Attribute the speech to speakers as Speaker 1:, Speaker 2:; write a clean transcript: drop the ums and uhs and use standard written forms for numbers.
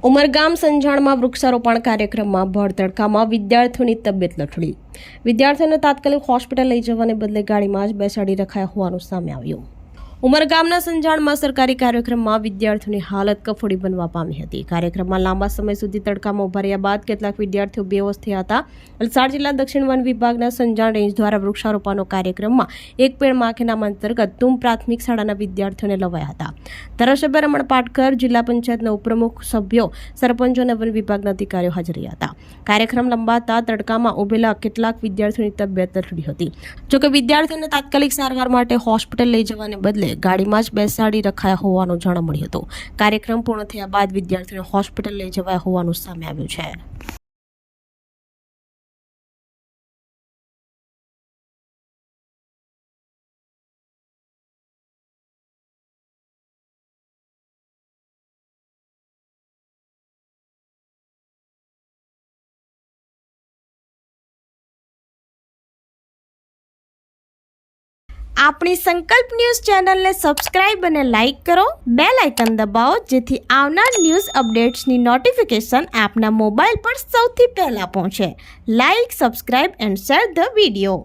Speaker 1: ઉમરગામ સંજાણમાં વૃક્ષારોપણ કાર્યક્રમમાં ભર તડકામાં વિદ્યાર્થીઓની તબિયત લથડી. વિદ્યાર્થીઓને તાત્કાલિક હોસ્પિટલ લઈ જવાને બદલે ગાડીમાં જ બેસાડી રખાયા હોવાનું સામે આવ્યું. ઉમરગામના સંજાણમાં સરકારી કાર્યક્રમમાં વિદ્યાર્થીઓની હાલત કફોડી બનવા પામી હતી. કાર્યક્રમમાં લાંબા સમય સુધી તડકામાં ઉભા રહ્યા બાદ કેટલાક વિદ્યાર્થીઓ બેહોશ થયા હતા. વલસાડ જિલ્લા દક્ષિણ વન વિભાગના સંજાણ રેન્જ દ્વારા વૃક્ષારોપણનો કાર્યક્રમમાં એક પેડ માં કે નામ અંતર્ગત તુમ પ્રાથમિક શાળાના વિદ્યાર્થીઓને લવાયા હતા. ધારાસભ્ય રમણ પાટકર, જિલ્લા પંચાયતના ઉપપ્રમુખ, સભ્યો, સરપંચો અને વન વિભાગના અધિકારીઓ હાજર રહ્યા હતા. કાર્યક્રમ લંબાતા તડકામાં ઉભેલા કેટલાક વિદ્યાર્થીઓની તબિયત લથડી હતી. જોકે વિદ્યાર્થીઓને તાત્કાલિક સારવાર માટે હોસ્પિટલ લઈ જવાને બદલે ગાડીમાં જ બેસાડી રખાયા હોવાનું જાણવા મળ્યું હતું. કાર્યક્રમ પૂર્ણ થયા બાદ વિદ્યાર્થીઓને હોસ્પિટલ લઈ જવાયા હોવાનું સામે આવ્યું છે. આપણી સંકલ્પ ન્યૂઝ ચેનલને સબસ્ક્રાઇબ અને લાઇક કરો, બેલ આઇકન દબાવો જેથી આવનાર ન્યૂઝ અપડેટ્સની નોટિફિકેશન આપના મોબાઈલ પર સૌથી પહેલા પહોંચે. Like, subscribe and share the video.